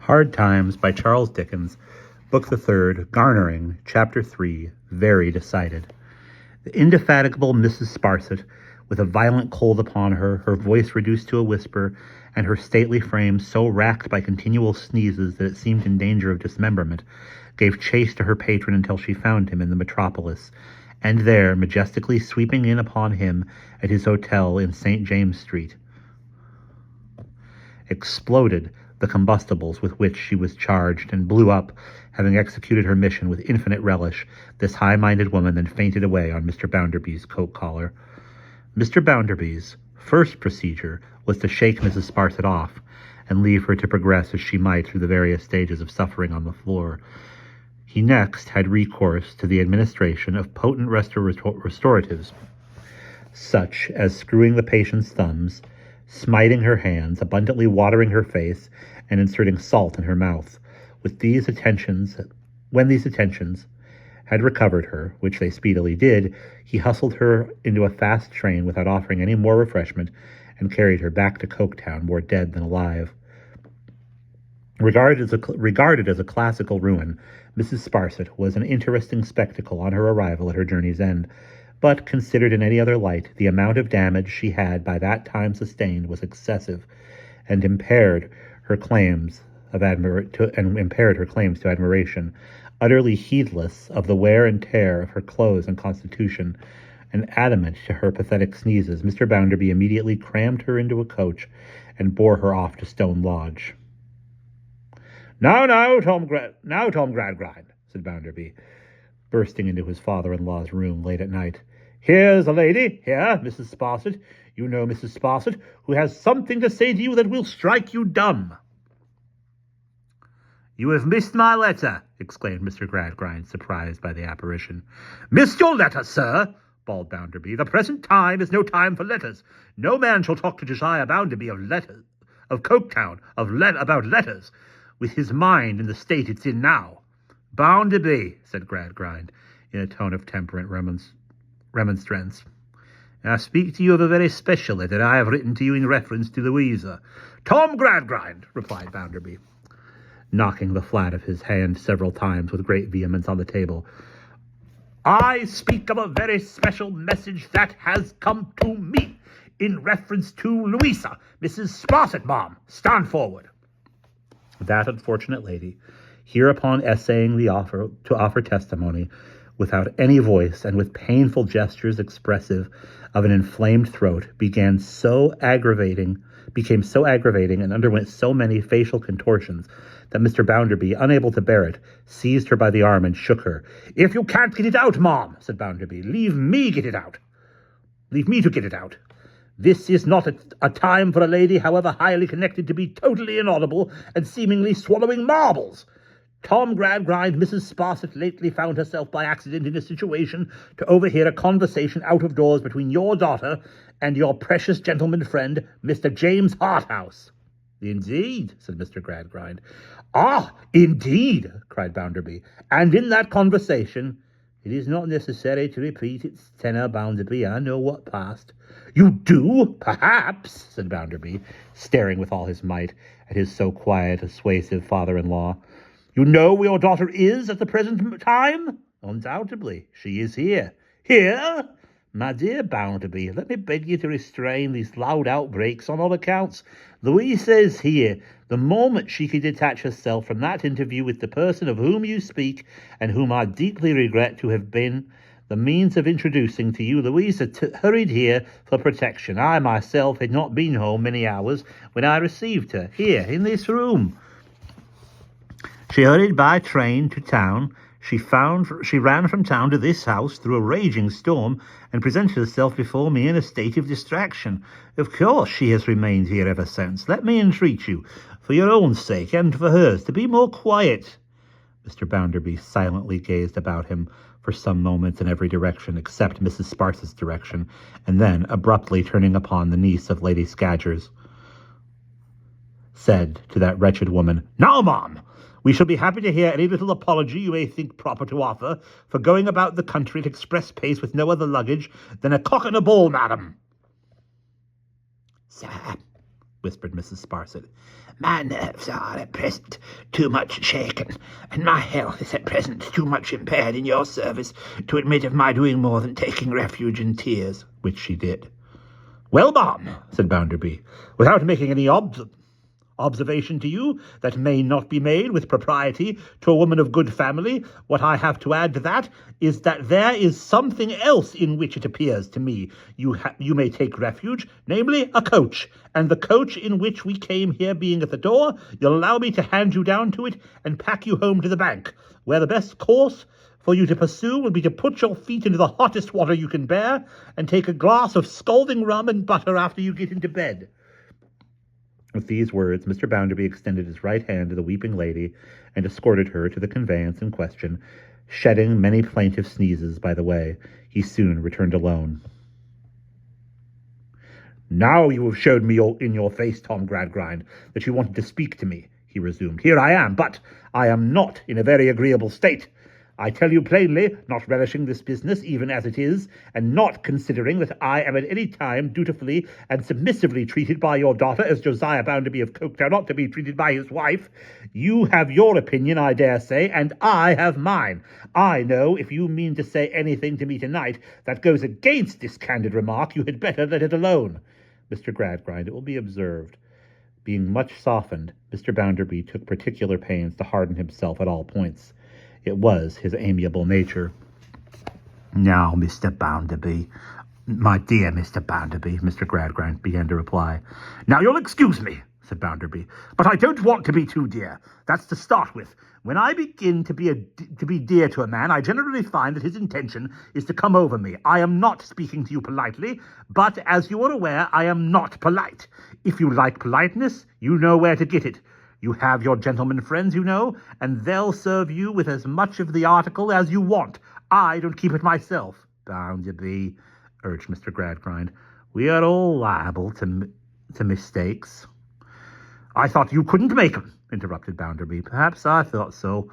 Hard Times by Charles Dickens, Book the Third, Garnering, Chapter 3, Very Decided. The indefatigable Mrs. Sparsit, with a violent cold upon her, her voice reduced to a whisper, and her stately frame so racked by continual sneezes that it seemed in danger of dismemberment, gave chase to her patron until she found him in the metropolis, and there, majestically sweeping in upon him at his hotel in St. James Street, exploded the combustibles with which she was charged, and blew up, having executed her mission with infinite relish. This high-minded woman then fainted away on Mr. Bounderby's coat collar. Mr. Bounderby's first procedure was to shake Mrs. Sparsit off, and leave her to progress as she might through the various stages of suffering on the floor. He next had recourse to the administration of potent restoratives, such as screwing the patient's thumbs, smiting her hands, abundantly watering her face, and inserting salt in her mouth. When these attentions had recovered her, which they speedily did, he hustled her into a fast train without offering any more refreshment, and carried her back to Coketown more dead than alive. Regarded as a classical ruin, Mrs. Sparsit was an interesting spectacle on her arrival at her journey's end, but, considered in any other light, the amount of damage she had by that time sustained was excessive, and impaired her claims to admiration. Utterly heedless of the wear and tear of her clothes and constitution, and adamant to her pathetic sneezes, Mr. Bounderby immediately crammed her into a coach and bore her off to Stone Lodge. Now, Tom Gradgrind, said Bounderby, bursting into his father-in-law's room late at night. Here's a lady, here, Mrs. Sparsit, you know Mrs. Sparsit, who has something to say to you that will strike you dumb. You have missed my letter, exclaimed Mr. Gradgrind, surprised by the apparition. Missed your letter, sir, bawled Bounderby. The present time is no time for letters. No man shall talk to Josiah Bounderby of Coketown, about letters, with his mind in the state it's in now. Bounderby, said Gradgrind, in a tone of temperate remonstrance, I speak to you of a very special letter I have written to you in reference to Louisa. Tom Gradgrind, replied Bounderby, knocking the flat of his hand several times with great vehemence on the table. I speak of a very special message that has come to me in reference to Louisa, Mrs. Sparsit, ma'am. Stand forward. That unfortunate lady, hereupon essaying to offer testimony, without any voice and with painful gestures expressive of an inflamed throat, became so aggravating and underwent so many facial contortions that Mr. Bounderby, unable to bear it, seized her by the arm and shook her. If you can't get it out, ma'am, said Bounderby, leave me to get it out. This is not a time for a lady, however highly connected, to be totally inaudible and seemingly swallowing marbles. Tom Gradgrind, Mrs. Sparsit lately found herself by accident in a situation to overhear a conversation out of doors between your daughter and your precious gentleman friend, Mr. James Harthouse. Indeed, said Mr. Gradgrind. Ah, indeed, cried Bounderby. And in that conversation, it is not necessary to repeat its tenor, Bounderby. I know what passed. You do, perhaps, said Bounderby, staring with all his might at his so quiet, persuasive father-in-law. You know where your daughter is at the present time? Undoubtedly. She is here. Here? My dear Bounderby, let me beg you to restrain these loud outbreaks on all accounts. Louisa is here. The moment she can detach herself from that interview with the person of whom you speak, and whom I deeply regret to have been the means of introducing to you, Louisa hurried here for protection. I myself had not been home many hours when I received her, here in this room. She hurried by train to town. She ran from town to this house through a raging storm and presented herself before me in a state of distraction. Of course she has remained here ever since. Let me entreat you, for your own sake and for hers, to be more quiet. Mr. Bounderby silently gazed about him for some moments in every direction except Mrs. Sparsit's direction, and then, abruptly turning upon the niece of Lady Scadgers, said to that wretched woman, Now, ma'am, we shall be happy to hear any little apology you may think proper to offer for going about the country at express pace with no other luggage than a cock and a bull, madam. Sir, whispered Mrs. Sparsit. "My nerves are at present too much shaken, and my health is at present too much impaired in your service to admit of my doing more than taking refuge in tears," which she did. "Well, ma'am," said Bounderby, "without making any observation to you that may not be made with propriety to a woman of good family, what I have to add to that is that there is something else in which it appears to me you may take refuge, namely a coach, and the coach in which we came here being at the door, you'll allow me to hand you down to it and pack you home to the bank, where the best course for you to pursue will be to put your feet into the hottest water you can bear and take a glass of scalding rum and butter after you get into bed." With these words, Mr. Bounderby extended his right hand to the weeping lady and escorted her to the conveyance in question, shedding many plaintive sneezes by the way. He soon returned alone. "Now you have showed me in your face, Tom Gradgrind, that you wanted to speak to me," he resumed. "Here I am, but I am not in a very agreeable state. I tell you plainly, not relishing this business even as it is, and not considering that I am at any time dutifully and submissively treated by your daughter as Josiah Bounderby of Coketown ought to be treated by his wife. You have your opinion, I dare say, and I have mine. I know if you mean to say anything to me tonight that goes against this candid remark, you had better let it alone." Mr. Gradgrind, it will be observed, being much softened, Mr. Bounderby took particular pains to harden himself at all points. It was his amiable nature. "Now, Mr. Bounderby, my dear Mr. Bounderby," Mr. Gradgrind began to reply. "Now, you'll excuse me," said Bounderby, "but I don't want to be too dear. That's to start with. When I begin to be dear to a man, I generally find that his intention is to come over me. I am not speaking to you politely, but, as you are aware, I am not polite. If you like politeness, you know where to get it. You have your gentlemen friends, you know, and they'll serve you with as much of the article as you want. I don't keep it myself." "Bounderby," urged Mr. Gradgrind, "we are all liable to mistakes." "I thought you couldn't make 'em," interrupted Bounderby. "Perhaps I thought so,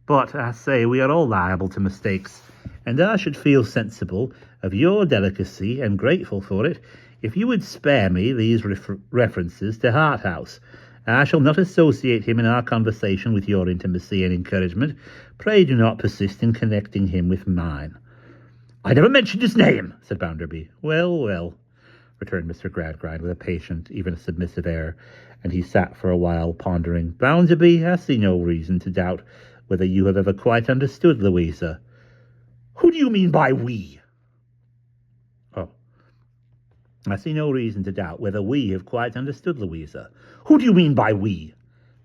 but I say we are all liable to mistakes, and I should feel sensible of your delicacy and grateful for it if you would spare me these references to Harthouse. I shall not associate him in our conversation with your intimacy and encouragement. Pray do not persist in connecting him with mine." "I never mentioned his name," said Bounderby. "Well, well," returned Mr. Gradgrind with a patient, even a submissive air, and he sat for a while pondering. "Bounderby, I see no reason to doubt whether you have ever quite understood Louisa." "Who do you mean by we?" "Oh, I see no reason to doubt whether we have quite understood Louisa." "Who do you mean by we?"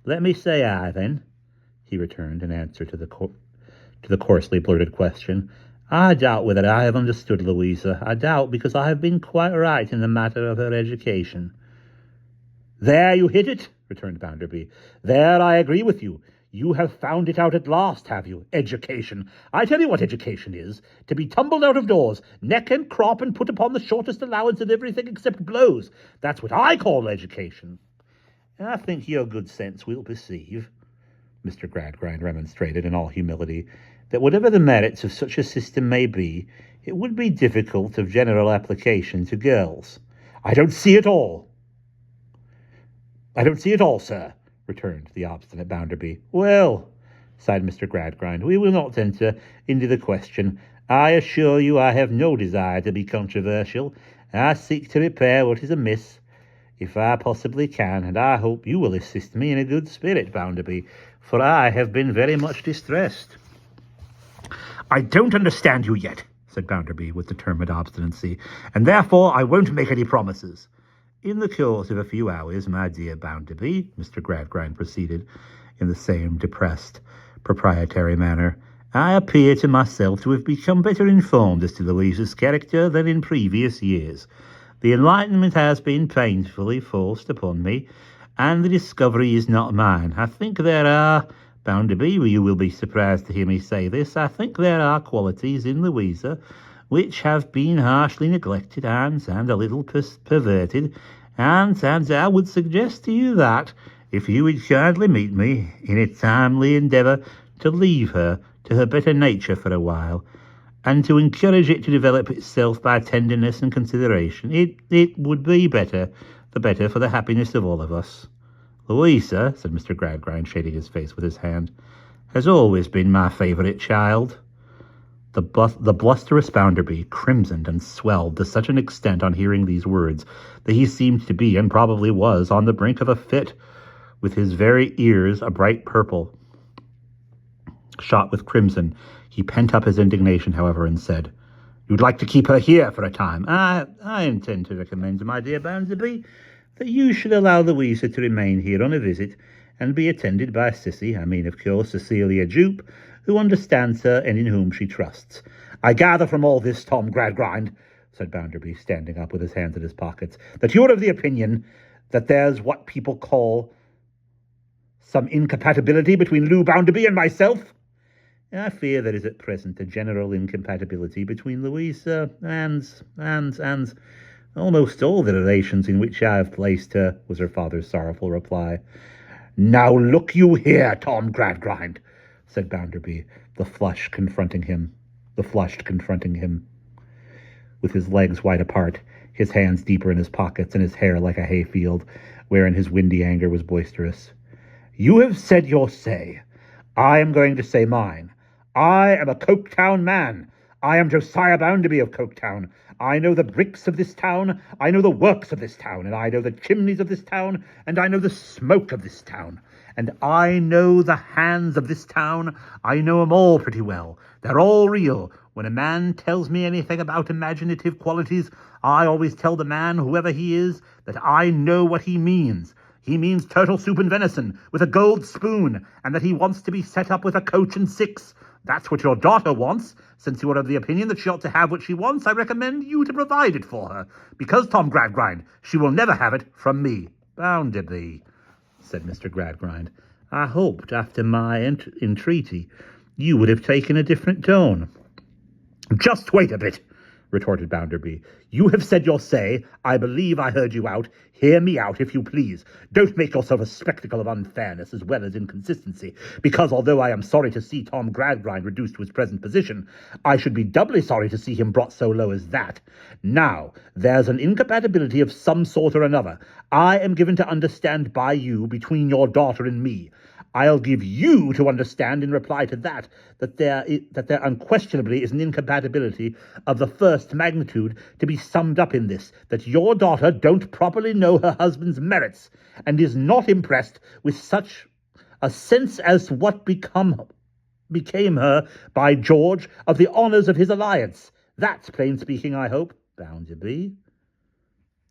"Let me say I, then," he returned in answer to the coarsely blurted question. "I doubt whether I have understood Louisa. I doubt because I have been quite right in the matter of her education." "There you hit it," returned Bounderby. "There I agree with you. You have found it out at last, have you? Education. I tell you what education is. To be tumbled out of doors, neck and crop, and put upon the shortest allowance of everything except blows. That's what I call education." "I think your good sense will perceive," Mr. Gradgrind remonstrated in all humility, "that whatever the merits of such a system may be, it would be difficult of general application to girls." "I don't see it all." "I don't see it all, sir," returned the obstinate Bounderby. "Well," sighed Mr. Gradgrind, "we will not enter into the question. I assure you I have no desire to be controversial. I seek to repair what is amiss, if I possibly can, and I hope you will assist me in a good spirit, Bounderby, for I have been very much distressed." "I don't understand you yet," said Bounderby with determined obstinacy, "and therefore I won't make any promises." "In the course of a few hours, my dear Bounderby," Mr. Gradgrind proceeded in the same depressed, proprietary manner, "I appear to myself to have become better informed as to Louisa's character than in previous years. The enlightenment has been painfully forced upon me, and the discovery is not mine. I think there are, Bounderby, you will be surprised to hear me say this, I think there are qualities in Louisa which have been harshly neglected and a little perverted, and I would suggest to you that, if you would kindly meet me in a timely endeavour to leave her to her better nature for a while, and to encourage it to develop itself by tenderness and consideration, it would be better the better for the happiness of all of us. Louisa, said Mr. Gradgrind, shading his face with his hand, has always been my favourite child. The blusterous Bounderby crimsoned and swelled to such an extent on hearing these words that he seemed to be, and probably was, on the brink of a fit, with his very ears a bright purple, shot with crimson. He pent up his indignation, however, and said, "You'd like to keep her here for a time? I intend to recommend, my dear Bounderby, that you should allow Louisa to remain here on a visit and be attended by of course, Cecilia Jupe, who understands her and in whom she trusts." "I gather from all this, Tom Gradgrind," said Bounderby, standing up with his hands in his pockets, "that you're of the opinion that there's what people call some incompatibility between Lou Bounderby and myself?" "I fear there is at present a general incompatibility between Louisa and almost all the relations in which I have placed her," was her father's sorrowful reply. "Now look you here, Tom Gradgrind," said Bounderby, the flush confronting him, with his legs wide apart, his hands deeper in his pockets, and his hair like a hayfield, wherein his windy anger was boisterous. "You have said your say. I am going to say mine. I am a Coketown man. I am Josiah Bounderby of Coketown. I know the bricks of this town, I know the works of this town, and I know the chimneys of this town, and I know the smoke of this town, and I know the hands of this town. I know 'em all pretty well. They're all real. When a man tells me anything about imaginative qualities, I always tell the man, whoever he is, that I know what he means. He means turtle soup and venison, with a gold spoon, and that he wants to be set up with a coach and six. That's what your daughter wants. Since you are of the opinion that she ought to have what she wants, I recommend you to provide it for her. Because, Tom Gradgrind, she will never have it from me." "Bounderby," said Mr. Gradgrind, "I hoped, after my entreaty, you would have taken a different tone." "Just wait a bit," retorted Bounderby. "You have said your say. I believe I heard you out. Hear me out, if you please. Don't make yourself a spectacle of unfairness as well as inconsistency, because although I am sorry to see Tom Gradgrind reduced to his present position, I should be doubly sorry to see him brought so low as that. Now, there's an incompatibility of some sort or another. I am given to understand by you between your daughter and me. I'll give you to understand in reply to that there unquestionably is an incompatibility of the first magnitude to be summed up in this, that your daughter don't properly know her husband's merits, and is not impressed with such a sense as what became her, by George, of the honours of his alliance. That's plain speaking, I hope." "Bounderby,"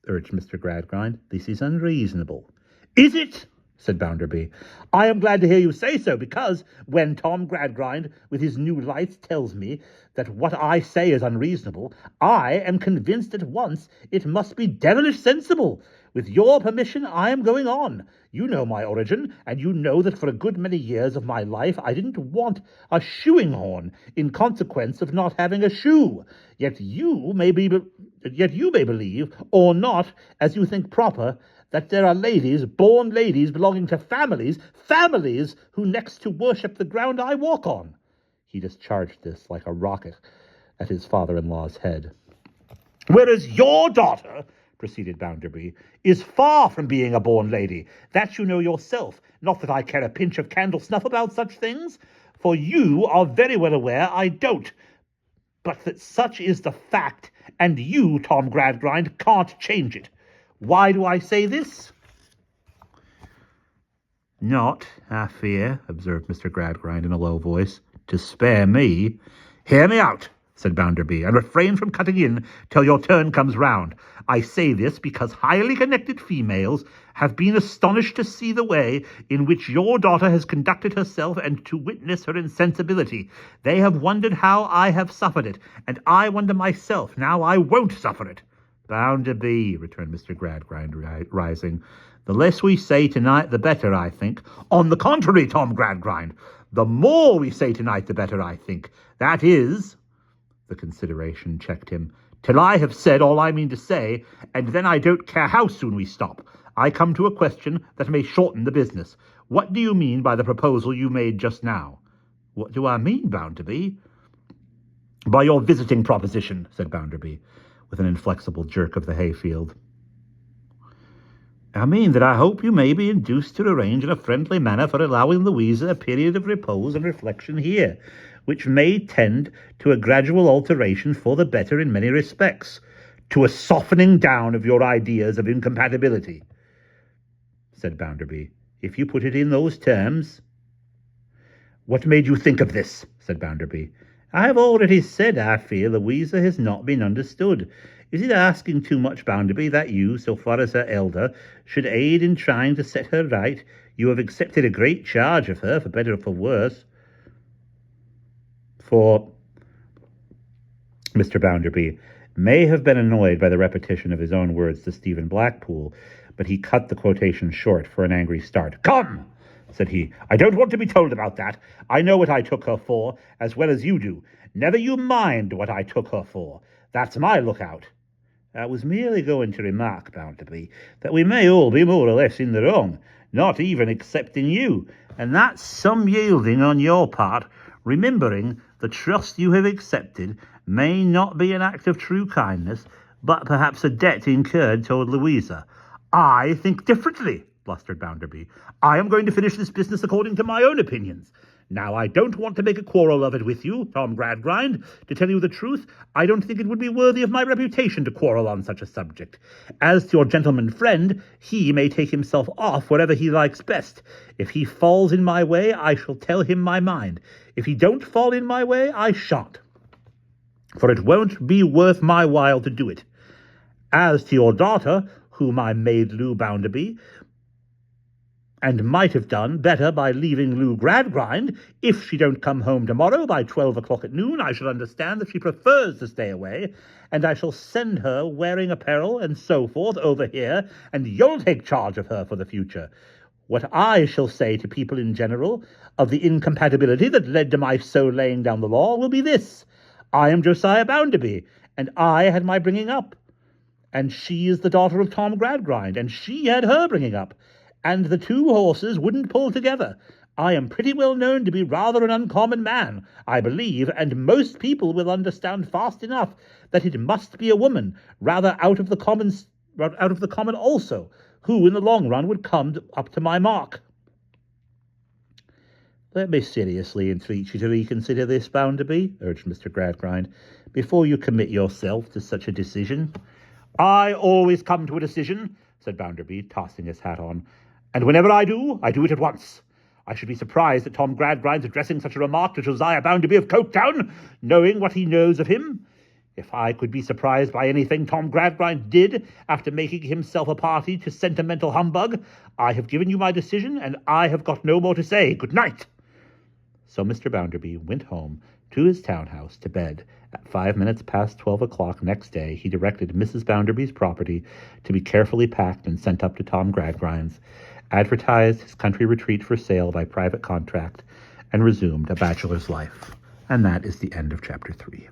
urged Mr. Gradgrind, "this is unreasonable." "Is it?" said Bounderby. "I am glad to hear you say so, because when Tom Gradgrind, with his new lights, tells me that what I say is unreasonable, I am convinced at once it must be devilish sensible. With your permission, I am going on. You know my origin, and you know that for a good many years of my life I didn't want a shoeing horn in consequence of not having a shoe. Yet you may believe, or not, as you think proper, that there are ladies, born ladies, belonging to families who next to worship the ground I walk on." He discharged this like a rocket at his father-in-law's head. "Whereas your daughter," proceeded Bounderby, "is far from being a born lady. That you know yourself. Not that I care a pinch of candle snuff about such things, for you are very well aware I don't. But that such is the fact, and you, Tom Gradgrind, can't change it. Why do I say this?" "Not, I fear," observed Mr. Gradgrind in a low voice, "to spare me." "Hear me out," said Bounderby, "and refrain from cutting in till your turn comes round. I say this because highly connected females have been astonished to see the way in which your daughter has conducted herself and to witness her insensibility. They have wondered how I have suffered it, and I wonder myself now I won't suffer it." "Bounderby," returned Mr. Gradgrind, rising, "the less we say tonight, the better, I think." "On the contrary, Tom Gradgrind, the more we say tonight, the better, I think. That is," the consideration checked him, "till I have said all I mean to say, and then I don't care how soon we stop. I come to a question that may shorten the business. What do you mean by the proposal you made just now?" "What do I mean, Bounderby?" "By your visiting proposition," said Bounderby, with an inflexible jerk of the hayfield. I mean that I hope you may be induced to arrange in a friendly manner for allowing Louisa a period of repose and reflection here, which may tend to a gradual alteration for the better in many respects, to a softening down of your ideas of incompatibility, said Bounderby. If you put it in those terms. What made you think of this? Said Bounderby. I have already said I fear Louisa has not been understood. Is it asking too much, Bounderby, that you, so far as her elder, should aid in trying to set her right? You have accepted a great charge of her, for better or for worse. For Mr. Bounderby may have been annoyed by the repetition of his own words to Stephen Blackpool, but he cut the quotation short for an angry start. Come, said he, I don't want to be told about that. I know what I took her for, as well as you do. Never you mind what I took her for. That's my lookout. I was merely going to remark, Bounderby, that we may all be more or less in the wrong, not even excepting you, and that's some yielding on your part, remembering the trust you have accepted may not be an act of true kindness, but perhaps a debt incurred toward Louisa. I think differently, blustered Bounderby. I am going to finish this business according to my own opinions. Now, I don't want to make a quarrel of it with you, Tom Gradgrind. To tell you the truth, I don't think it would be worthy of my reputation to quarrel on such a subject. As to your gentleman friend, he may take himself off wherever he likes best. If he falls in my way, I shall tell him my mind. If he don't fall in my way, I shan't. For it won't be worth my while to do it. As to your daughter, whom I made Lou Bounderby, and might have done better by leaving Lou Gradgrind, if she don't come home tomorrow by 12 o'clock at noon, I shall understand that she prefers to stay away, and I shall send her wearing apparel and so forth over here, and you'll take charge of her for the future. What I shall say to people in general of the incompatibility that led to my so laying down the law will be this. I am Josiah Bounderby, and I had my bringing up, and she is the daughter of Tom Gradgrind, and she had her bringing up, and the two horses wouldn't pull together. I am pretty well known to be rather an uncommon man, I believe, and most people will understand fast enough that it must be a woman, rather out of the common also, who in the long run would come up to my mark. Let me seriously entreat you to reconsider this, Bounderby, urged Mr. Gradgrind, before you commit yourself to such a decision. I always come to a decision, said Bounderby, tossing his hat on, and whenever I do it at once. I should be surprised at Tom Gradgrind's addressing such a remark to Josiah Bounderby of Coketown, knowing what he knows of him. If I could be surprised by anything Tom Gradgrind did after making himself a party to sentimental humbug, I have given you my decision, and I have got no more to say. Good night. So Mr. Bounderby went home to his townhouse to bed. At 5 minutes past 12 o'clock next day, he directed Mrs. Bounderby's property to be carefully packed and sent up to Tom Gradgrind's, advertised his country retreat for sale by private contract, and resumed a bachelor's life. And that is the end of chapter 3.